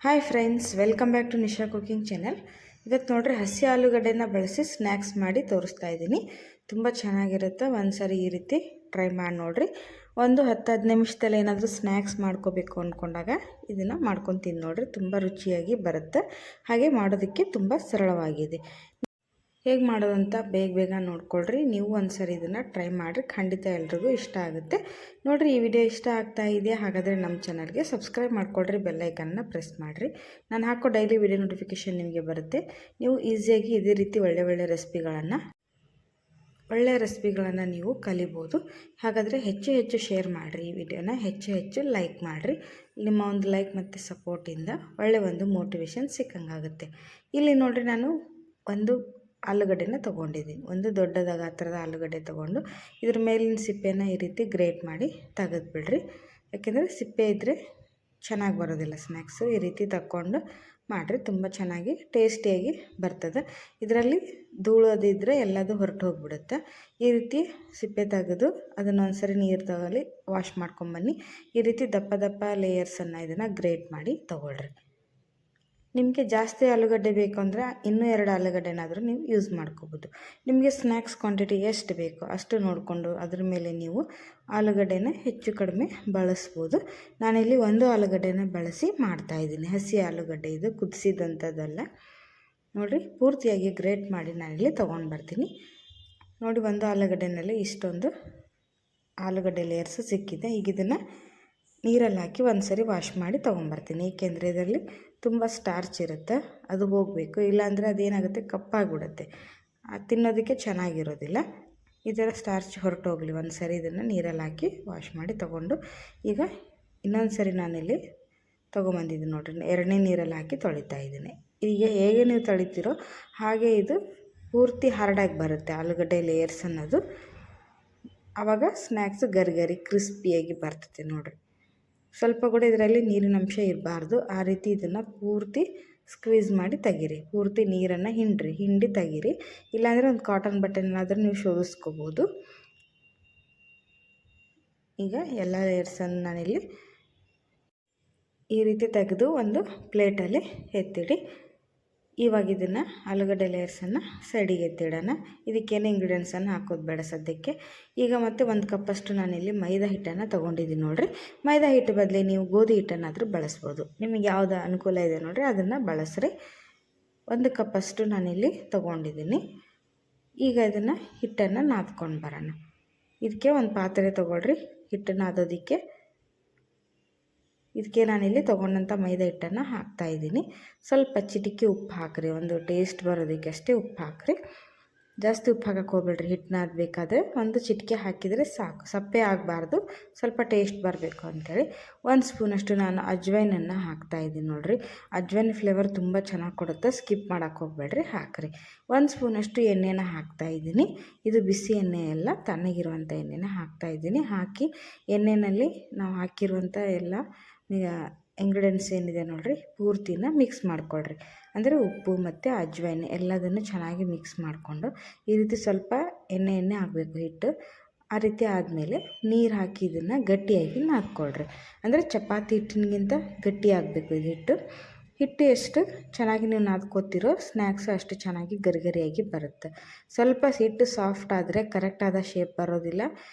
Hi friends, welcome back to Nisha cooking channel. ಇವತ್ತು ನೋಡ್ರಿ ಹಸಿ ಆಲೂಗಡ್ಡೆನ ಬಳಸಿ ಸ್ನ್ಯಾಕ್ಸ್ ಮಾಡಿ ತೋರಿಸ್ತಾ ಇದ್ದೀನಿ. ತುಂಬ ಚೆನ್ನಾಗಿರುತ್ತೆ. ಒಂದು ಸಾರಿ ಈ ರೀತಿ ಟ್ರೈ ಮಾಡಿ ನೋಡಿರಿ. ಒಂದು 10-15 ನಿಮಿಷದಲ್ಲಿ ಏನಾದರೂ ಸ್ನ್ಯಾಕ್ಸ್ ಮಾಡ್ಕೋಬೇಕು ಅಂದ್ಕೊಂಡಾಗ ಇದನ್ನು ಮಾಡ್ಕೊಂಡು ತಿಂದು ನೋಡಿರಿ. ತುಂಬ ರುಚಿಯಾಗಿ ಬರುತ್ತೆ. ಹಾಗೆ ಮಾಡೋದಕ್ಕೆ ತುಂಬ ಸರಳವಾಗಿದೆ. ಹೇಗೆ ಮಾಡೋದಂತ ಬೇಗ ನೋಡ್ಕೊಳ್ರಿ. ನೀವು ಒಂದು ಸರಿ ಇದನ್ನು ಟ್ರೈ ಮಾಡಿರಿ, ಖಂಡಿತ ಎಲ್ರಿಗೂ ಇಷ್ಟ ಆಗುತ್ತೆ. ನೋಡಿರಿ, ಈ ವಿಡಿಯೋ ಇಷ್ಟ ಆಗ್ತಾ ಇದೆಯಾ? ಹಾಗಾದರೆ ನಮ್ಮ ಚಾನಲ್ಗೆ ಸಬ್ಸ್ಕ್ರೈಬ್ ಮಾಡ್ಕೊಳ್ರಿ, ಬೆಲ್ಲೈಕನ್ನ ಪ್ರೆಸ್ ಮಾಡಿರಿ. ನಾನು ಹಾಕೋ ಡೈಲಿ ವಿಡಿಯೋ ನೋಟಿಫಿಕೇಷನ್ ನಿಮಗೆ ಬರುತ್ತೆ. ನೀವು ಈಸಿಯಾಗಿ ಇದೇ ರೀತಿ ಒಳ್ಳೆ ರೆಸಿಪಿಗಳನ್ನು ನೀವು ಕಲಿಬೋದು. ಹಾಗಾದರೆ ಹೆಚ್ಚು ಶೇರ್ ಮಾಡಿರಿ, ಈ ವಿಡಿಯೋನ ಹೆಚ್ಚು ಲೈಕ್ ಮಾಡಿರಿ. ನಿಮ್ಮ ಒಂದು ಲೈಕ್ ಮತ್ತು ಸಪೋರ್ಟಿಂದ ಒಂದು ಮೋಟಿವೇಶನ್ ಸಿಕ್ಕಂಗಾಗುತ್ತೆ. ಇಲ್ಲಿ ನೋಡಿರಿ, ನಾನು ಒಂದು ಆಲೂಗಡ್ಡೆನ ತೊಗೊಂಡಿದ್ದೀನಿ. ಒಂದು ದೊಡ್ಡದ ಗಾತ್ರದ ಆಲೂಗಡ್ಡೆ ತೊಗೊಂಡು ಇದ್ರ ಮೇಲಿನ ಸಿಪ್ಪೆನ ಈ ರೀತಿ ಗ್ರೇಟ್ ಮಾಡಿ ತೆಗೆದುಬಿಡ್ರಿ. ಯಾಕೆಂದರೆ ಸಿಪ್ಪೆ ಇದ್ದರೆ ಚೆನ್ನಾಗಿ ಬರೋದಿಲ್ಲ ಸ್ನ್ಯಾಕ್ಸು. ಈ ರೀತಿ ತಗೊಂಡು ಮಾಡಿರಿ, ತುಂಬ ಚೆನ್ನಾಗಿ ಟೇಸ್ಟಿಯಾಗಿ ಬರ್ತದೆ. ಇದರಲ್ಲಿ ಧೂಳೋದಿದ್ದರೆ ಎಲ್ಲದು ಹೊರಟು ಹೋಗಿಬಿಡುತ್ತೆ. ಈ ರೀತಿ ಸಿಪ್ಪೆ ತೆಗೆದು ಅದನ್ನು ಒಂದ್ಸರಿ ನೀರು ತಗೊಳ್ಳಿ, ವಾಶ್ ಮಾಡ್ಕೊಂಬನ್ನಿ. ಈ ರೀತಿ ದಪ್ಪ ಲೇಯರ್ಸನ್ನು ಇದನ್ನು ಗ್ರೇಟ್ ಮಾಡಿ ತೊಗೊಳ್ರಿ. ನಿಮಗೆ ಜಾಸ್ತಿ ಆಲೂಗಡ್ಡೆ ಬೇಕು ಅಂದರೆ ಇನ್ನೂ 2 ಆಲೂಗಡ್ಡೆನಾದರೂ ನೀವು ಯೂಸ್ ಮಾಡ್ಕೋಬೋದು. ನಿಮಗೆ ಸ್ನ್ಯಾಕ್ಸ್ ಕ್ವಾಂಟಿಟಿ ಎಷ್ಟು ಬೇಕೋ ಅಷ್ಟು ನೋಡಿಕೊಂಡು ಅದ್ರ ಮೇಲೆ ನೀವು ಆಲೂಗಡ್ಡೆನ ಹೆಚ್ಚು ಕಡಿಮೆ ಬಳಸ್ಬೋದು. ನಾನಿಲ್ಲಿ 1 ಆಲೂಗಡ್ಡೆನ ಬಳಸಿ ಮಾಡ್ತಾಯಿದ್ದೀನಿ. ಹಸಿ ಆಲೂಗಡ್ಡೆ, ಇದು ಕುದಿಸಿದಂಥದ್ದಲ್ಲ. ನೋಡಿರಿ, ಪೂರ್ತಿಯಾಗಿ ಗ್ರೇಟ್ ಮಾಡಿ ನಾನಿಲ್ಲಿ ತೊಗೊಂಡು ಬರ್ತೀನಿ. ನೋಡಿ, 1 ಆಲೂಗಡ್ಡೆನಲ್ಲಿ ಇಷ್ಟೊಂದು ಆಲೂಗಡ್ಡೆ ಲೇಯರ್ಸ್ ಸಿಕ್ಕಿದೆ. ಈಗ ಇದನ್ನು ನೀರಲ್ಲಿ ಹಾಕಿ ಒಂದು ಸರಿ ವಾಶ್ ಮಾಡಿ ತೊಗೊಂಬರ್ತೀನಿ. ಏಕೆಂದರೆ ಇದರಲ್ಲಿ ತುಂಬ ಸ್ಟಾರ್ಚ್ ಇರುತ್ತೆ, ಅದು ಹೋಗಬೇಕು. ಇಲ್ಲಾಂದರೆ ಅದೇನಾಗುತ್ತೆ, ಕಪ್ಪಾಗಿಬಿಡುತ್ತೆ, ತಿನ್ನೋದಕ್ಕೆ ಚೆನ್ನಾಗಿರೋದಿಲ್ಲ. ಇದರ ಸ್ಟಾರ್ಚ್ ಹೊರಟೋಗಲಿ ಒಂದು ಸರಿ ಇದನ್ನು ನೀರಲ್ಲಿ ಹಾಕಿ ವಾಶ್ ಮಾಡಿ ತೊಗೊಂಡು ಈಗ ಇನ್ನೊಂದು ಸರಿ ನಾನಿಲ್ಲಿ ತೊಗೊಂಬಂದಿದ್ದೀನಿ. ನೋಡಿರಿ, 2ನೇ ನೀರಲ್ಲಿ ಹಾಕಿ ತೊಳಿತಾ ಇದ್ದೀನಿ. ಈಗ ಹೇಗೆ ನೀವು ತೊಳಿತೀರೋ ಹಾಗೆ ಇದು ಪೂರ್ತಿ ಹಾರ್ಡಾಗಿ ಬರುತ್ತೆ ಆಲೂಗಡ್ಡೆ ಲೇಯರ್ಸ್ ಅನ್ನೋದು. ಆವಾಗ ಸ್ನ್ಯಾಕ್ಸು ಗರಿ ಕ್ರಿಸ್ಪಿಯಾಗಿ ಬರ್ತದೆ. ನೋಡಿರಿ, ಸ್ವಲ್ಪ ಕೂಡ ಇದರಲ್ಲಿ ನೀರಿನ ಅಂಶ ಇರಬಾರ್ದು. ಆ ರೀತಿ ಇದನ್ನು ಪೂರ್ತಿ ಸ್ಕ್ವೀಸ್ ಮಾಡಿ ತೆಗೀರಿ. ಪೂರ್ತಿ ನೀರನ್ನು ಹಿಂಡಿ ತೆಗೀರಿ. ಇಲ್ಲಾಂದರೆ ಒಂದು ಕಾಟನ್ ಬಟ್ಟೆನಾದರೂ ನೀವು ಶೋಧಿಸ್ಕೋಬೋದು. ಈಗ ಎಲ್ಲ ಲೇಯರ್ಸನ್ನು ನಾನಿಲ್ಲಿ ಈ ರೀತಿ ತೆಗೆದು ಒಂದು ಪ್ಲೇಟಲ್ಲಿ ಎತ್ತಿಡಿ. ಇವಾಗ ಇದನ್ನು ಆಲೂಗಡ್ಡೆ ಲೇಯರ್ಸನ್ನು ಸೈಡಿಗೆ ಎತ್ತಿಡೋಣ. ಇದಕ್ಕೇನು ಇಂಗ್ರೀಡಿಯೆಂಟ್ಸನ್ನು ಹಾಕೋದು ಬೇಡ ಸದ್ಯಕ್ಕೆ. ಈಗ ಮತ್ತೆ 1 ಕಪ್ಪಷ್ಟು ನಾನಿಲ್ಲಿ ಮೈದಾ ಹಿಟ್ಟನ್ನು ತೊಗೊಂಡಿದ್ದೀನಿ. ನೋಡಿರಿ, ಮೈದಾ ಹಿಟ್ಟು ಬದಲು ನೀವು ಗೋಧಿ ಹಿಟ್ಟನ್ನಾದರೂ ಬಳಸ್ಬೋದು. ನಿಮಗೆ ಯಾವುದು ಅನುಕೂಲ ಇದೆ ನೋಡಿರಿ ಅದನ್ನು ಬಳಸ್ರಿ. 1 ಕಪ್ಪಷ್ಟು ನಾನಿಲ್ಲಿ ತೊಗೊಂಡಿದ್ದೀನಿ. ಈಗ ಇದನ್ನು ಹಿಟ್ಟನ್ನು ನಾದ್ಕೊಂಡು ಬರೋಣ. ಇದಕ್ಕೆ ಒಂದು ಪಾತ್ರೆ ತೊಗೊಳ್ರಿ ಹಿಟ್ಟು ನಾದೋದಕ್ಕೆ. ಇದಕ್ಕೆ ನಾನಿಲ್ಲಿ ತೊಗೊಂಡಂಥ ಮೈದಾ ಹಿಟ್ಟನ್ನು ಹಾಕ್ತಾಯಿದ್ದೀನಿ. ಸ್ವಲ್ಪ ಚಿಟಿಕೆ ಉಪ್ಪು ಹಾಕಿರಿ, ಒಂದು ಟೇಸ್ಟ್ ಬರೋದಕ್ಕೆ ಅಷ್ಟೇ ಉಪ್ಪು ಹಾಕಿರಿ. ಜಾಸ್ತಿ ಉಪ್ಪು ಹಾಕಕ್ಕೆ ಹೋಗ್ಬೇಡ್ರಿ. ಹಿಟ್ಟು ನಾದಬೇಕಾದ್ರೆ ಒಂದು ಚಿಟಿಕೆ ಹಾಕಿದರೆ ಸಾಕು, ಸಪ್ಪೆ ಆಗಬಾರ್ದು, ಸ್ವಲ್ಪ ಟೇಸ್ಟ್ ಬರಬೇಕು ಅಂಥೇಳಿ. 1 ಸ್ಪೂನಷ್ಟು ನಾನು ಅಜ್ವೈನನ್ನು ಹಾಕ್ತಾಯಿದ್ದೀನಿ. ನೋಡಿರಿ, ಅಜ್ವೈನ್ ಫ್ಲೇವರ್ ತುಂಬ ಚೆನ್ನಾಗಿ ಕೊಡುತ್ತೆ, ಸ್ಕಿಪ್ ಮಾಡೋಕ್ಕೆ ಹೋಗಬೇಡ್ರಿ, ಹಾಕಿರಿ. 1 ಸ್ಪೂನಷ್ಟು ಎಣ್ಣೆನ ಹಾಕ್ತಾಯಿದ್ದೀನಿ. ಇದು ಬಿಸಿ ಎಣ್ಣೆ ಎಲ್ಲ, ತಣ್ಣಗಿರುವಂಥ ಎಣ್ಣೆನ ಹಾಕ್ತಾಯಿದ್ದೀನಿ. ಹಾಕಿ ಎಣ್ಣೆಯಲ್ಲಿ ನಾವು ಹಾಕಿರುವಂಥ ಎಲ್ಲ ಇಂಗ್ರೀಡಿಯೆಂಟ್ಸ್ ಏನಿದೆ ನೋಡಿರಿ ಪೂರ್ತಿನ ಮಿಕ್ಸ್ ಮಾಡಿಕೊಳ್ರಿ. ಅಂದರೆ ಉಪ್ಪು ಮತ್ತು ಅಜ್ವೈನ್ ಎಲ್ಲದನ್ನು ಚೆನ್ನಾಗಿ ಮಿಕ್ಸ್ ಮಾಡಿಕೊಂಡು ಈ ರೀತಿ ಸ್ವಲ್ಪ ಎಣ್ಣೆ ಆಗಬೇಕು ಹಿಟ್ಟು. ಆ ರೀತಿ ಆದಮೇಲೆ ನೀರು ಹಾಕಿ ಇದನ್ನು ಗಟ್ಟಿಯಾಗಿ ನಾದ್ಕೊಳ್ರಿ. ಅಂದರೆ ಚಪಾತಿ ಹಿಟ್ಟಿನಿಗಿಂತ ಗಟ್ಟಿಯಾಗಬೇಕು ಇದು ಹಿಟ್ಟು ಎಷ್ಟು ಚೆನ್ನಾಗಿ ನೀವು ನಾದ್ಕೋತಿರೋ ಸ್ನ್ಯಾಕ್ಸು ಅಷ್ಟು ಚೆನ್ನಾಗಿ ಗರಿಯಾಗಿ ಬರುತ್ತೆ. ಸ್ವಲ್ಪ ಹಿಟ್ಟು ಸಾಫ್ಟ್ ಆದರೆ ಕರೆಕ್ಟಾದ ಶೇಪ್ ಬರೋದಿಲ್ಲ.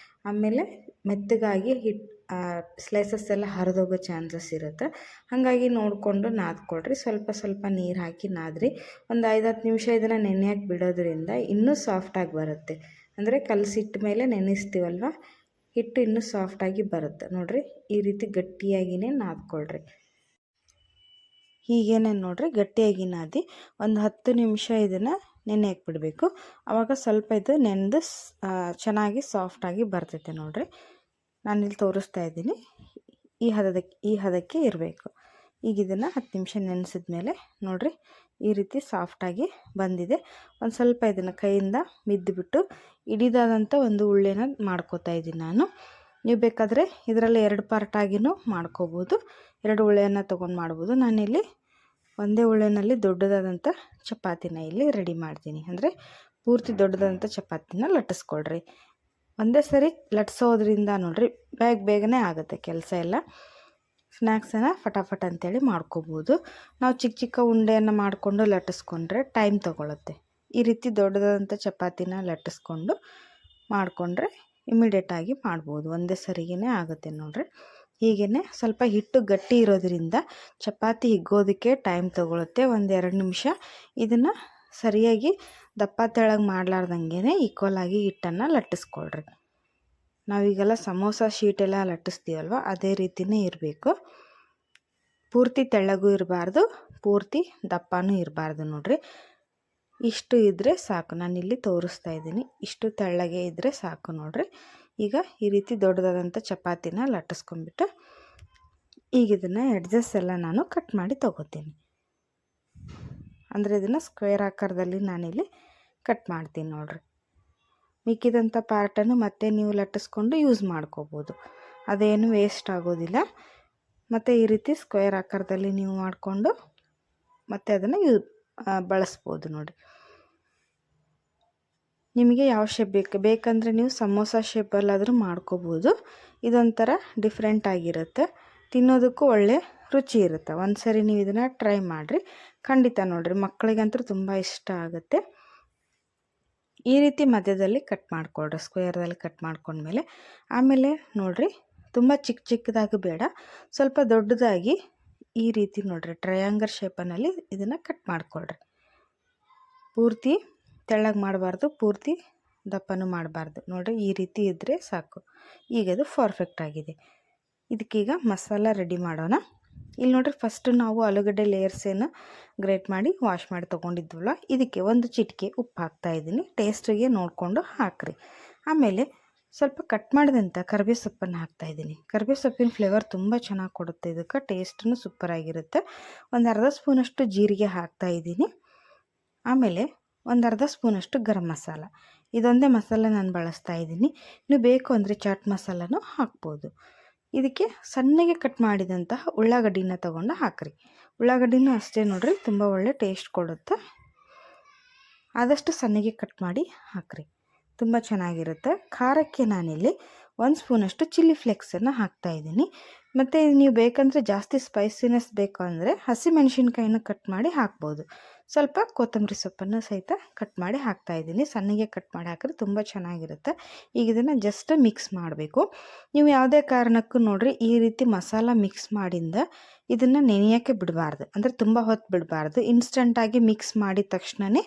ಆಮೇಲೆ ಮೆತ್ತಗಾಗಿ ಸ್ಲೈಸಸ್ ಎಲ್ಲ ಹರಿದೋಗೋ ಚಾನ್ಸಸ್ ಇರುತ್ತೆ. ಹಾಗಾಗಿ ನೋಡಿಕೊಂಡು ನಾದ್ಕೊಳ್ರಿ. ಸ್ವಲ್ಪ ನೀರು ಹಾಕಿ ನಾದ್ರಿ. ಒಂದು 5-10 ನಿಮಿಷ ಇದನ್ನು ನೆನೆಯಕ್ಕೆ ಬಿಡೋದ್ರಿಂದ ಇನ್ನೂ ಸಾಫ್ಟಾಗಿ ಬರುತ್ತೆ. ಅಂದರೆ ಕಲಸಿಟ್ಟ ಮೇಲೆ ನೆನೆಸ್ತೀವಲ್ವ, ಹಿಟ್ಟು ಇನ್ನೂ ಸಾಫ್ಟಾಗಿ ಬರುತ್ತೆ. ನೋಡಿರಿ, ಈ ರೀತಿ ಗಟ್ಟಿಯಾಗಿಯೇ ನಾದ್ಕೊಳ್ರಿ. ಹೀಗೇನೆ ನೋಡಿರಿ, ಗಟ್ಟಿಯಾಗಿ ನಾದಿ ಒಂದು 10 ನಿಮಿಷ ಇದನ್ನು ನೆನೆಯಕ್ಕೆ ಬಿಡಬೇಕು. ಆವಾಗ ಸ್ವಲ್ಪ ಇದು ನೆನೆದು ಚೆನ್ನಾಗಿ ಸಾಫ್ಟಾಗಿ ಬರ್ತೈತೆ. ನೋಡಿರಿ, ನಾನಿಲ್ಲಿ ತೋರಿಸ್ತಾ ಇದ್ದೀನಿ. ಈ ಹದಕ್ಕೆ ಇರಬೇಕು. ಈಗ ಇದನ್ನು 10 ನಿಮಿಷ ನೆನೆಸಿದ್ಮೇಲೆ ನೋಡಿರಿ ಈ ರೀತಿ ಸಾಫ್ಟಾಗಿ ಬಂದಿದೆ. ಒಂದು ಸ್ವಲ್ಪ ಇದನ್ನು ಕೈಯಿಂದ ಮಿದ್ದುಬಿಟ್ಟು ಇಡಿದಾದಂಥ ಒಂದು ಉಳ್ಳೆನ ಮಾಡ್ಕೋತಾ ಇದ್ದೀನಿ ನಾನು. ನೀವು ಬೇಕಾದರೆ ಇದರಲ್ಲಿ 2 ಪಾರ್ಟಾಗಿಯೂ ಮಾಡ್ಕೋಬೋದು. 2 ಉಳ್ಳೆಯನ್ನು ತೊಗೊಂಡು ಮಾಡ್ಬೋದು. ನಾನಿಲ್ಲಿ ಒಂದೇ ಉಳ್ಳೆನಲ್ಲಿ ದೊಡ್ಡದಾದಂಥ ಚಪಾತಿನ ಇಲ್ಲಿ ರೆಡಿ ಮಾಡ್ತೀನಿ. ಅಂದರೆ ಪೂರ್ತಿ ದೊಡ್ಡದಾದಂಥ ಚಪಾತಿನ ಲಟ್ಟಿಸ್ಕೊಳ್ರಿ. ಒಂದೇ ಸರಿ ಲಟ್ಸೋದ್ರಿಂದ ನೋಡಿರಿ ಬೇಗನೆ ಆಗುತ್ತೆ ಕೆಲಸ ಎಲ್ಲ. ಸ್ನ್ಯಾಕ್ಸನ್ನು ಫಟಾಫಟ್ ಅಂತೇಳಿ ಮಾಡ್ಕೋಬೋದು. ನಾವು ಚಿಕ್ಕ ಚಿಕ್ಕ ಉಂಡೆಯನ್ನು ಮಾಡಿಕೊಂಡು ಲಟ್ಟಿಸ್ಕೊಂಡ್ರೆ ಟೈಮ್ ತೊಗೊಳುತ್ತೆ. ಈ ರೀತಿ ದೊಡ್ಡದಾದಂಥ ಚಪಾತಿನ ಲಟ್ಟಿಸ್ಕೊಂಡು ಮಾಡಿಕೊಂಡ್ರೆ ಇಮಿಡಿಯೇಟಾಗಿ ಮಾಡ್ಬೋದು, ಒಂದೇ ಸರಿಗೇ ಆಗುತ್ತೆ ನೋಡಿರಿ. ಹೀಗೇ ಸ್ವಲ್ಪ ಹಿಟ್ಟು ಗಟ್ಟಿ ಇರೋದ್ರಿಂದ ಚಪಾತಿ ಹಿಗ್ಗೋದಕ್ಕೆ ಟೈಮ್ ತೊಗೊಳುತ್ತೆ, 1-2 ನಿಮಿಷ. ಇದನ್ನು ಸರಿಯಾಗಿ ದಪ್ಪ ತೆಳ್ಳಗೆ ಮಾಡಲಾರ್ದಂಗೆ ಈಕ್ವಲ್ ಆಗಿ ಹಿಟ್ಟನ್ನು ಲಟ್ಟಿಸ್ಕೊಳ್ರಿ. ನಾವೀಗೆಲ್ಲ ಸಮೋಸ ಶೀಟೆಲ್ಲ ಲಟ್ಟಿಸ್ತೀವಲ್ವ, ಅದೇ ರೀತಿಯೇ ಇರಬೇಕು. ಪೂರ್ತಿ ತೆಳ್ಳಗೂ ಇರಬಾರ್ದು, ಪೂರ್ತಿ ದಪ್ಪನೂ ಇರಬಾರ್ದು ನೋಡಿರಿ. ಇಷ್ಟು ಇದ್ದರೆ ಸಾಕು, ನಾನಿಲ್ಲಿ ತೋರಿಸ್ತಾ ಇದ್ದೀನಿ. ಇಷ್ಟು ತೆಳ್ಳಗೆ ಇದ್ದರೆ ಸಾಕು ನೋಡಿರಿ. ಈಗ ಈ ರೀತಿ ದೊಡ್ಡದಾದಂಥ ಚಪಾತಿನ ಲಟ್ಟಿಸ್ಕೊಂಡ್ಬಿಟ್ಟು ಈಗ ಇದನ್ನು ಎಡ್ಜಸ್ ಎಲ್ಲ ನಾನು ಕಟ್ ಮಾಡಿ ತೊಗೋತೀನಿ. ಅಂದರೆ ಇದನ್ನು ಸ್ಕ್ವೇರ್ ಆಕಾರದಲ್ಲಿ ನಾನಿಲ್ಲಿ ಕಟ್ ಮಾಡ್ತೀನಿ ನೋಡಿರಿ. ಮಿಕ್ಕಿದಂಥ ಪಾರ್ಟನ್ನು ಮತ್ತೆ ನೀವು ಲಟ್ಟಿಸ್ಕೊಂಡು ಯೂಸ್ ಮಾಡ್ಕೋಬೋದು, ಅದೇನು ವೇಸ್ಟ್ ಆಗೋದಿಲ್ಲ. ಮತ್ತು ಈ ರೀತಿ ಸ್ಕ್ವೇರ್ ಆಕಾರದಲ್ಲಿ ನೀವು ಮಾಡಿಕೊಂಡು ಮತ್ತೆ ಅದನ್ನು ಬಳಸ್ಬೋದು ನೋಡಿ. ನಿಮಗೆ ಯಾವ ಶೇಪ್ ಬೇಕಂದರೆ ನೀವು ಸಮೋಸ ಶೇಪಲ್ಲಾದರೂ ಮಾಡ್ಕೋಬೋದು. ಇದೊಂಥರ ಡಿಫ್ರೆಂಟ್ ಆಗಿರುತ್ತೆ, ತಿನ್ನೋದಕ್ಕೂ ಒಳ್ಳೆ ರುಚಿ ಇರುತ್ತೆ. ಒಂದು ಸರಿ ನೀವು ಇದನ್ನು ಟ್ರೈ ಮಾಡಿರಿ, ಖಂಡಿತ ನೋಡಿರಿ, ಮಕ್ಕಳಿಗಂತೂ ತುಂಬ ಇಷ್ಟ ಆಗುತ್ತೆ. ಈ ರೀತಿ ಮಧ್ಯದಲ್ಲಿ ಕಟ್ ಮಾಡಿಕೊಡ್ರಿ, ಸ್ಕ್ವೇರ್ದಲ್ಲಿ ಕಟ್ ಮಾಡ್ಕೊಂಡ್ಮೇಲೆ ಆಮೇಲೆ ನೋಡಿರಿ, ತುಂಬ ಚಿಕ್ಕ ಚಿಕ್ಕದಾಗಿ ಬೇಡ, ಸ್ವಲ್ಪ ದೊಡ್ಡದಾಗಿ ಈ ರೀತಿ ನೋಡಿರಿ ಟ್ರಯಾಂಗಲ್ ಶೇಪನಲ್ಲಿ ಇದನ್ನು ಕಟ್ ಮಾಡಿಕೊಡ್ರಿ. ಪೂರ್ತಿ ತೆಳ್ಳಗೆ ಮಾಡಬಾರ್ದು, ಪೂರ್ತಿ ದಪ್ಪನೂ ಮಾಡಬಾರ್ದು ನೋಡಿರಿ. ಈ ರೀತಿ ಇದ್ದರೆ ಸಾಕು. ಈಗ ಅದು ಪರ್ಫೆಕ್ಟ್ ಆಗಿದೆ. ಇದಕ್ಕೀಗ ಮಸಾಲ ರೆಡಿ ಮಾಡೋಣ. ಇಲ್ಲಿ ನೋಡಿರಿ, ಫಸ್ಟು ನಾವು ಆಲೂಗಡ್ಡೆ ಲೇಯರ್ಸೇನು ಗ್ರೇಟ್ ಮಾಡಿ ವಾಶ್ ಮಾಡಿ ತೊಗೊಂಡಿದ್ವಲ್ಲ, ಇದಕ್ಕೆ 1 ಚಿಟಿಕೆ ಉಪ್ಪು ಹಾಕ್ತಾಯಿದ್ದೀನಿ. ಟೇಸ್ಟಿಗೆ ನೋಡಿಕೊಂಡು ಹಾಕಿರಿ. ಆಮೇಲೆ ಸ್ವಲ್ಪ ಕಟ್ ಮಾಡಿದಂಥ ಕರಿಬೇವು ಸೊಪ್ಪನ್ನು ಹಾಕ್ತಾಯಿದ್ದೀನಿ. ಕರಿಬೇವು ಸೊಪ್ಪಿನ ಫ್ಲೇವರ್ ತುಂಬ ಚೆನ್ನಾಗಿ ಕೊಡುತ್ತೆ, ಇದಕ್ಕೆ ಟೇಸ್ಟೂ ಸೂಪರಾಗಿರುತ್ತೆ. ಒಂದು ಅರ್ಧ ಸ್ಪೂನಷ್ಟು ಜೀರಿಗೆ ಹಾಕ್ತಾಯಿದ್ದೀನಿ. ಆಮೇಲೆ ಒಂದು ಅರ್ಧ ಸ್ಪೂನಷ್ಟು ಗರಂ ಮಸಾಲ, ಇದೊಂದೇ ಮಸಾಲ ನಾನು ಬಳಸ್ತಾ ಇದ್ದೀನಿ. ನೀವು ಬೇಕು ಅಂದರೆ ಚಾಟ್ ಮಸಾಲನೂ ಹಾಕ್ಬೋದು. ಇದಕ್ಕೆ ಸಣ್ಣಗೆ ಕಟ್ ಮಾಡಿದಂತಹ ಉಳ್ಳಾಗಡ್ಡಿನ ತೊಗೊಂಡು ಹಾಕಿರಿ. ಉಳ್ಳಾಗಡ್ಡಿನೂ ಅಷ್ಟೇ ನೋಡಿರಿ, ತುಂಬ ಒಳ್ಳೆ ಟೇಸ್ಟ್ ಕೊಡುತ್ತೆ. ಆದಷ್ಟು ಸಣ್ಣಗೆ ಕಟ್ ಮಾಡಿ ಹಾಕಿರಿ, ತುಂಬ ಚೆನ್ನಾಗಿರುತ್ತೆ. ಖಾರಕ್ಕೆ ನಾನಿಲ್ಲಿ 1 ಸ್ಪೂನಷ್ಟು ಚಿಲ್ಲಿ ಫ್ಲೇಕ್ಸನ್ನು ಹಾಕ್ತಾಯಿದ್ದೀನಿ. ಮತ್ತು ನೀವು ಬೇಕಂದರೆ ಜಾಸ್ತಿ ಸ್ಪೈಸಿನೆಸ್ ಬೇಕು ಅಂದರೆ ಹಸಿಮೆಣಸಿನ್ಕಾಯಿನ ಕಟ್ ಮಾಡಿ ಹಾಕ್ಬೋದು. ಸ್ವಲ್ಪ ಕೊತ್ತಂಬರಿ ಸೊಪ್ಪನ್ನು ಸಹಿತ ಕಟ್ ಮಾಡಿ ಹಾಕ್ತಾಯಿದ್ದೀನಿ. ಸಣ್ಣಗೆ ಕಟ್ ಮಾಡಿ ಹಾಕಿದ್ರೆ ತುಂಬ ಚೆನ್ನಾಗಿರುತ್ತೆ. ಈಗ ಇದನ್ನು ಜಸ್ಟ್ ಮಿಕ್ಸ್ ಮಾಡಬೇಕು. ನೀವು ಯಾವುದೇ ಕಾರಣಕ್ಕೂ ನೋಡಿರಿ, ಈ ರೀತಿ ಮಸಾಲ ಮಿಕ್ಸ್ ಮಾಡಿಂದ ಇದನ್ನು ನೆನೆಯೋಕ್ಕೆ ಬಿಡಬಾರ್ದು, ಅಂದರೆ ತುಂಬ ಹೊತ್ತು ಬಿಡಬಾರ್ದು. ಇನ್ಸ್ಟಂಟಾಗಿ ಮಿಕ್ಸ್ ಮಾಡಿದ ತಕ್ಷಣವೇ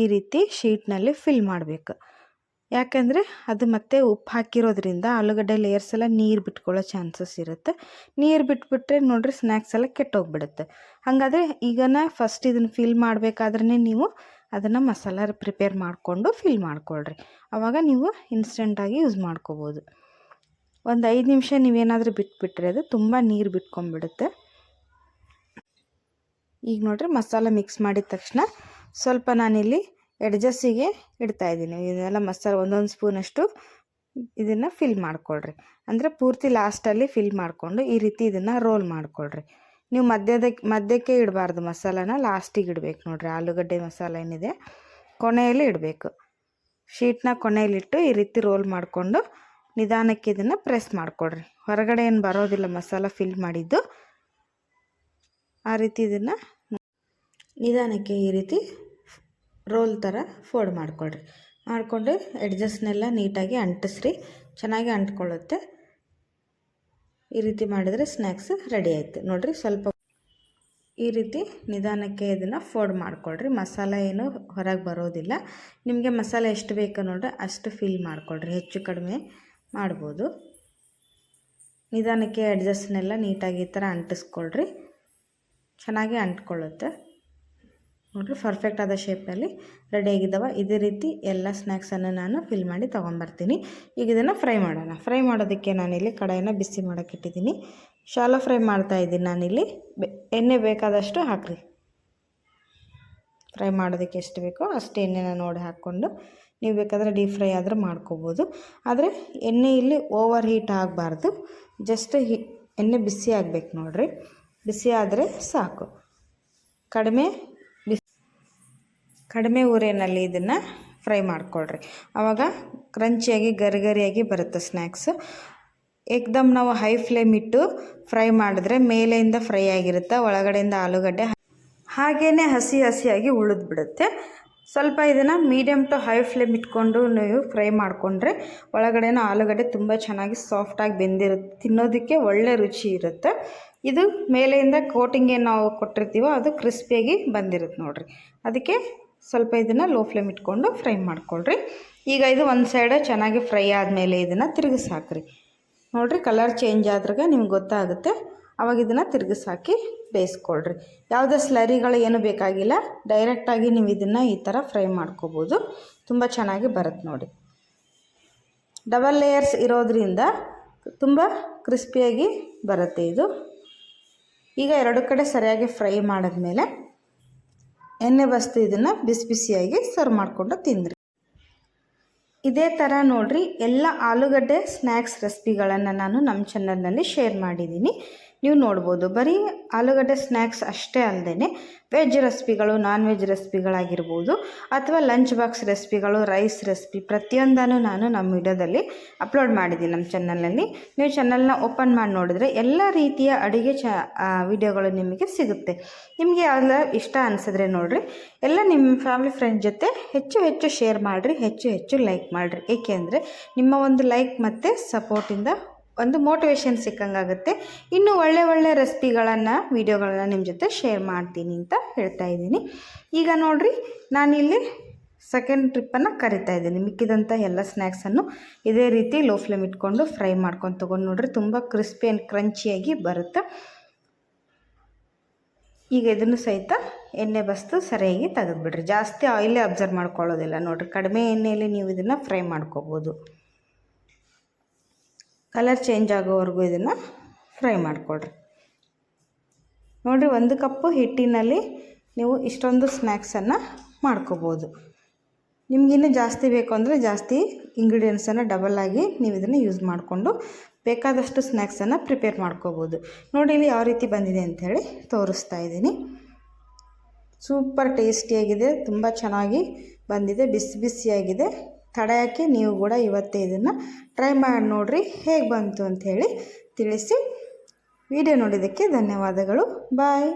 ಈ ರೀತಿ ಶೀಟ್ನಲ್ಲಿ ಫಿಲ್ ಮಾಡಬೇಕು. ಯಾಕೆಂದರೆ ಅದು ಮತ್ತೆ ಉಪ್ಪು ಹಾಕಿರೋದ್ರಿಂದ ಆಲೂಗಡ್ಡೆ ಲೇಯರ್ಸ್ ಎಲ್ಲ ನೀರು ಬಿಟ್ಕೊಳ್ಳೋ ಚಾನ್ಸಸ್ ಇರುತ್ತೆ. ನೀರು ಬಿಟ್ಬಿಟ್ರೆ ನೋಡಿರಿ ಸ್ನ್ಯಾಕ್ಸ್ ಎಲ್ಲ ಕೆಟ್ಟೋಗ್ಬಿಡುತ್ತೆ. ಹಾಗಾದರೆ ಈಗನ ಫಸ್ಟ್ ಇದನ್ನು ಫಿಲ್ ಮಾಡಬೇಕಾದ್ರೆ ನೀವು ಅದನ್ನು ಮಸಾಲ ಪ್ರಿಪೇರ್ ಮಾಡಿಕೊಂಡು ಫಿಲ್ ಮಾಡ್ಕೊಳ್ರಿ. ಆವಾಗ ನೀವು ಇನ್ಸ್ಟೆಂಟಾಗಿ ಯೂಸ್ ಮಾಡ್ಕೋಬೋದು. ಒಂದು 5 ನಿಮಿಷ ನೀವೇನಾದರೂ ಬಿಟ್ಬಿಟ್ರೆ ಅದು ತುಂಬ ನೀರು ಬಿಟ್ಕೊಂಡ್ಬಿಡುತ್ತೆ. ಈಗ ನೋಡಿರಿ, ಮಸಾಲ ಮಿಕ್ಸ್ ಮಾಡಿದ ತಕ್ಷಣ ಸ್ವಲ್ಪ ನಾನಿಲ್ಲಿ ಎಡ್ಜಸ್ಸಿಗೆ ಇಡ್ತಾಯಿದ್ದೀನಿ. ಇದೆಲ್ಲ ಮಸಾಲ 1 ಸ್ಪೂನಷ್ಟು ಇದನ್ನು ಫಿಲ್ ಮಾಡಿಕೊಳ್ರಿ. ಅಂದರೆ ಪೂರ್ತಿ ಲಾಸ್ಟಲ್ಲಿ ಫಿಲ್ ಮಾಡಿಕೊಂಡು ಈ ರೀತಿ ಇದನ್ನು ರೋಲ್ ಮಾಡಿಕೊಳ್ರಿ. ನೀವು ಮಧ್ಯಕ್ಕೆ ಇಡಬಾರ್ದು, ಮಸಾಲಾನ ಲಾಸ್ಟಿಗೆ ಇಡಬೇಕು ನೋಡಿರಿ. ಆಲೂಗಡ್ಡೆ ಮಸಾಲ ಏನಿದೆ ಕೊನೆಯಲ್ಲಿ ಇಡಬೇಕು. ಶೀಟ್ನ ಕೊನೆಯಲ್ಲಿಟ್ಟು ಈ ರೀತಿ ರೋಲ್ ಮಾಡಿಕೊಂಡು ನಿಧಾನಕ್ಕೆ ಇದನ್ನು ಪ್ರೆಸ್ ಮಾಡಿಕೊಡ್ರಿ. ಹೊರಗಡೆ ಏನು ಬರೋದಿಲ್ಲ ಮಸಾಲ ಫಿಲ್ ಮಾಡಿದ್ದು. ಆ ರೀತಿ ಇದನ್ನು ನಿಧಾನಕ್ಕೆ ಈ ರೀತಿ ರೋಲ್ ಥರ ಫೋಲ್ಡ್ ಮಾಡಿಕೊಡ್ರಿ. ಮಾಡಿಕೊಂಡು ಎಡ್ಜಸ್ನೆಲ್ಲ ನೀಟಾಗಿ ಅಂಟಿಸ್ರಿ, ಚೆನ್ನಾಗಿ ಅಂಟ್ಕೊಳ್ಳುತ್ತೆ. ಈ ರೀತಿ ಮಾಡಿದರೆ ಸ್ನ್ಯಾಕ್ಸ್ ರೆಡಿ ಆಯಿತು ನೋಡಿರಿ. ಸ್ವಲ್ಪ ಈ ರೀತಿ ನಿಧಾನಕ್ಕೆ ಇದನ್ನು ಫೋಲ್ಡ್ ಮಾಡಿಕೊಡ್ರಿ. ಮಸಾಲ ಏನು ಹೊರಗೆ ಬರೋದಿಲ್ಲ. ನಿಮಗೆ ಮಸಾಲೆ ಎಷ್ಟು ಬೇಕೋ ನೋಡಿರಿ ಅಷ್ಟು ಫಿಲ್ ಮಾಡಿಕೊಡ್ರಿ, ಹೆಚ್ಚು ಕಡಿಮೆ ಮಾಡ್ಬೋದು. ನಿಧಾನಕ್ಕೆ ಎಡ್ಜಸ್ನೆಲ್ಲ ನೀಟಾಗಿ ಈ ಥರ ಅಂಟಿಸ್ಕೊಳ್ರಿ, ಚೆನ್ನಾಗಿ ಅಂಟ್ಕೊಳ್ಳುತ್ತೆ ನೋಡಿರಿ. ಪರ್ಫೆಕ್ಟ್ ಆದ ಶೇಪ್ನಲ್ಲಿ ರೆಡಿಯಾಗಿದ್ದಾವೆ. ಇದೇ ರೀತಿ ಎಲ್ಲ ಸ್ನ್ಯಾಕ್ಸನ್ನು ನಾನು ಫಿಲ್ ಮಾಡಿ ತೊಗೊಂಬರ್ತೀನಿ. ಈಗ ಇದನ್ನು ಫ್ರೈ ಮಾಡೋಣ. ಫ್ರೈ ಮಾಡೋದಕ್ಕೆ ನಾನಿಲ್ಲಿ ಕಡಾಯಿನ ಬಿಸಿ ಮಾಡೋಕ್ಕೆ ಇಟ್ಟಿದ್ದೀನಿ. ಶಾಲೋ ಫ್ರೈ ಮಾಡ್ತಾಯಿದ್ದೀನಿ ನಾನಿಲ್ಲಿ. ಎಣ್ಣೆ ಬೇಕಾದಷ್ಟು ಹಾಕಿರಿ. ಫ್ರೈ ಮಾಡೋದಕ್ಕೆ ಎಷ್ಟು ಬೇಕೋ ಅಷ್ಟು ಎಣ್ಣೆನ ನೋಡಿ ಹಾಕ್ಕೊಂಡು ನೀವು ಬೇಕಾದರೆ ಡೀಪ್ ಫ್ರೈ ಆದರೂ ಮಾಡ್ಕೋಬೋದು. ಆದರೆ ಎಣ್ಣೆ ಇಲ್ಲಿ ಓವರ್ ಹೀಟ್ ಆಗಬಾರ್ದು, ಜಸ್ಟ್ ಎಣ್ಣೆ ಬಿಸಿ ಆಗಬೇಕು ನೋಡಿರಿ. ಬಿಸಿ ಆದರೆ ಸಾಕು. ಕಡಿಮೆ ಉರಿಯಲ್ಲಿ ಇದನ್ನು ಫ್ರೈ ಮಾಡಿಕೊಳ್ರಿ. ಆವಾಗ ಕ್ರಂಚಿಯಾಗಿ ಗರಿಗರಿಯಾಗಿ ಬರುತ್ತೆ ಸ್ನ್ಯಾಕ್ಸು. ಏಕ್ದಮ್ ನಾವು ಹೈ ಫ್ಲೇಮ್ ಇಟ್ಟು ಫ್ರೈ ಮಾಡಿದ್ರೆ ಮೇಲೆಯಿಂದ ಫ್ರೈ ಆಗಿರುತ್ತೆ, ಒಳಗಡೆಯಿಂದ ಆಲೂಗಡ್ಡೆ ಹಾಗೇ ಹಸಿಯಾಗಿ ಉಳಿದು ಬಿಡುತ್ತೆ. ಸ್ವಲ್ಪ ಇದನ್ನು ಮೀಡಿಯಮ್ ಟು ಹೈ ಫ್ಲೇಮ್ ಇಟ್ಕೊಂಡು ನೀವು ಫ್ರೈ ಮಾಡಿಕೊಂಡ್ರೆ ಒಳಗಡೆನ ಆಲೂಗಡ್ಡೆ ತುಂಬ ಚೆನ್ನಾಗಿ ಸಾಫ್ಟಾಗಿ ಬೆಂದಿರುತ್ತೆ, ತಿನ್ನೋದಕ್ಕೆ ಒಳ್ಳೆ ರುಚಿ ಇರುತ್ತೆ. ಇದು ಮೇಲೆಯಿಂದ ಕೋಟಿಂಗ್ ಏನು ನಾವು ಕೊಟ್ಟಿರ್ತೀವೋ ಅದು ಕ್ರಿಸ್ಪಿಯಾಗಿ ಬಂದಿರುತ್ತೆ ನೋಡಿರಿ. ಅದಕ್ಕೆ ಸ್ವಲ್ಪ ಇದನ್ನು ಲೋ ಫ್ಲೇಮ್ ಇಟ್ಕೊಂಡು ಫ್ರೈ ಮಾಡ್ಕೊಳ್ರಿ. ಈಗ ಇದು ಒಂದು ಸೈಡ್ ಚೆನ್ನಾಗಿ ಫ್ರೈ ಆದಮೇಲೆ ಇದನ್ನು ತಿರುಗಿಸಿ ಹಾಕ್ರಿ. ನೋಡಿರಿ ಕಲರ್ ಚೇಂಜ್ ಆದ್ರಾಗ ನಿಮ್ಗೆ ಗೊತ್ತಾಗುತ್ತೆ. ಆವಾಗ ಇದನ್ನು ತಿರುಗಿಸಿ ಹಾಕಿ ಬೇಯಿಸ್ಕೊಳ್ರಿ. ಯಾವುದೇ ಸ್ಲರಿಗಳು ಏನು ಬೇಕಾಗಿಲ್ಲ, ಡೈರೆಕ್ಟಾಗಿ ನೀವು ಇದನ್ನು ಈ ಥರ ಫ್ರೈ ಮಾಡ್ಕೋಬೋದು, ತುಂಬ ಚೆನ್ನಾಗಿ ಬರುತ್ತೆ ನೋಡಿ. ಡಬಲ್ ಲೇಯರ್ಸ್ ಇರೋದ್ರಿಂದ ತುಂಬ ಕ್ರಿಸ್ಪಿಯಾಗಿ ಬರುತ್ತೆ ಇದು. ಈಗ ಎರಡು ಕಡೆ ಸರಿಯಾಗಿ ಫ್ರೈ ಮಾಡಿದ್ಮೇಲೆ ಎಣ್ಣೆ ಬಸ್ತು ಇದನ್ನು ಬಿಸಿ ಬಿಸಿಯಾಗಿ ಸರ್ವ್ ಮಾಡಿಕೊಂಡು ತಿಂದ್ರಿ. ಇದೇ ಥರ ನೋಡಿರಿ ಎಲ್ಲ ಆಲೂಗಡ್ಡೆ ಸ್ನ್ಯಾಕ್ಸ್ ರೆಸಿಪಿಗಳನ್ನು ನಾನು ನಮ್ಮ ಚಾನಲ್ನಲ್ಲಿ ಶೇರ್ ಮಾಡಿದ್ದೀನಿ, ನೀವು ನೋಡ್ಬೋದು. ಬರೀ ಆಲೂಗಡ್ಡೆ ಸ್ನ್ಯಾಕ್ಸ್ ಅಷ್ಟೇ ಅಲ್ಲದೆ ವೆಜ್ ರೆಸಿಪಿಗಳು, ನಾನ್ ವೆಜ್ ರೆಸಿಪಿಗಳಾಗಿರ್ಬೋದು ಅಥವಾ ಲಂಚ್ ಬಾಕ್ಸ್ ರೆಸಿಪಿಗಳು, ರೈಸ್ ರೆಸಿಪಿ ಪ್ರತಿಯೊಂದನ್ನು ನಾನು ನಮ್ಮ ವಿಡಿಯೋದಲ್ಲಿ ಅಪ್ಲೋಡ್ ಮಾಡಿದ್ದೀನಿ ನಮ್ಮ ಚಾನಲ್ನಲ್ಲಿ. ನೀವು ಚಾನಲ್ನ ಓಪನ್ ಮಾಡಿ ನೋಡಿದ್ರೆ ಎಲ್ಲ ರೀತಿಯ ಅಡುಗೆ ವಿಡಿಯೋಗಳು ನಿಮಗೆ ಸಿಗುತ್ತೆ. ನಿಮಗೆ ಯಾವೆಲ್ಲ ಇಷ್ಟ ಅನಿಸಿದ್ರೆ ನೋಡಿರಿ ಎಲ್ಲ ನಿಮ್ಮ ಫ್ಯಾಮಿಲಿ ಫ್ರೆಂಡ್ ಜೊತೆ ಹೆಚ್ಚು ಶೇರ್ ಮಾಡಿರಿ, ಹೆಚ್ಚು ಲೈಕ್ ಮಾಡಿರಿ. ಏಕೆಂದರೆ ನಿಮ್ಮ ಒಂದು ಲೈಕ್ ಮತ್ತು ಸಪೋರ್ಟಿಂದ ಒಂದು ಮೋಟಿವೇಶನ್ ಸಿಕ್ಕಂಗಾಗುತ್ತೆ. ಇನ್ನೂ ಒಳ್ಳೆ ರೆಸಿಪಿಗಳನ್ನು ವಿಡಿಯೋಗಳನ್ನು ನಿಮ್ಮ ಜೊತೆ ಶೇರ್ ಮಾಡ್ತೀನಿ ಅಂತ ಹೇಳ್ತಾ ಇದ್ದೀನಿ. ಈಗ ನೋಡಿರಿ ನಾನಿಲ್ಲಿ ಸೆಕೆಂಡ್ ಟ್ರಿಪ್ಪನ್ನು ಕರಿತಾ ಇದ್ದೀನಿ. ಮಿಕ್ಕಿದಂಥ ಎಲ್ಲ ಸ್ನ್ಯಾಕ್ಸನ್ನು ಇದೇ ರೀತಿ ಲೋ ಫ್ಲೇಮ್ ಇಟ್ಕೊಂಡು ಫ್ರೈ ಮಾಡ್ಕೊಂಡು ತೊಗೊಂಡು ನೋಡಿರಿ, ತುಂಬ ಕ್ರಿಸ್ಪಿ ಆ್ಯಂಡ್ ಕ್ರಂಚಿಯಾಗಿ ಬರುತ್ತೆ. ಈಗ ಇದನ್ನು ಸಹಿತ ಎಣ್ಣೆ ಬಸ್ತು ಸರಿಯಾಗಿ ತೆಗೆದುಬಿಡ್ರಿ. ಜಾಸ್ತಿ ಆಯಿಲೇ ಅಬ್ಸರ್ವ್ ಮಾಡ್ಕೊಳ್ಳೋದಿಲ್ಲ ನೋಡಿರಿ, ಕಡಿಮೆ ಎಣ್ಣೆಯಲ್ಲಿ ನೀವು ಇದನ್ನು ಫ್ರೈ ಮಾಡ್ಕೋಬೋದು. ಕಲರ್ ಚೇಂಜ್ ಆಗೋವರೆಗೂ ಇದನ್ನು ಫ್ರೈ ಮಾಡಿಕೊಡ್ರಿ. ನೋಡಿರಿ 1 ಕಪ್ಪು ಹಿಟ್ಟಿನಲ್ಲಿ ನೀವು ಇಷ್ಟೊಂದು ಸ್ನ್ಯಾಕ್ಸನ್ನು ಮಾಡ್ಕೋಬೋದು. ನಿಮಗಿನ್ನೂ ಜಾಸ್ತಿ ಬೇಕು ಅಂದರೆ ಜಾಸ್ತಿ ಇಂಗ್ರೀಡಿಯೆಂಟ್ಸನ್ನು ಡಬಲಾಗಿ ನೀವು ಇದನ್ನು ಯೂಸ್ ಮಾಡಿಕೊಂಡು ಬೇಕಾದಷ್ಟು ಸ್ನ್ಯಾಕ್ಸನ್ನು ಪ್ರಿಪೇರ್ ಮಾಡ್ಕೋಬೋದು. ನೋಡಿ ಇಲ್ಲಿ ಯಾವ ರೀತಿ ಬಂದಿದೆ ಅಂಥೇಳಿ ತೋರಿಸ್ತಾ ಇದ್ದೀನಿ. ಸೂಪರ್ ಟೇಸ್ಟಿಯಾಗಿದೆ, ತುಂಬ ಚೆನ್ನಾಗಿ ಬಂದಿದೆ, ಬಿಸಿಯಾಗಿದೆ. ತಡೆಯೋಕ್ಕೆ ನೀವು ಕೂಡ ಇವತ್ತೇ ಇದನ್ನು ಟ್ರೈ ಮಾಡಿ ನೋಡಿರಿ, ಹೇಗೆ ಬಂತು ಅಂಥೇಳಿ ತಿಳಿಸಿ. ವಿಡಿಯೋ ನೋಡಿದ್ದಕ್ಕೆ ಧನ್ಯವಾದಗಳು. ಬಾಯ್.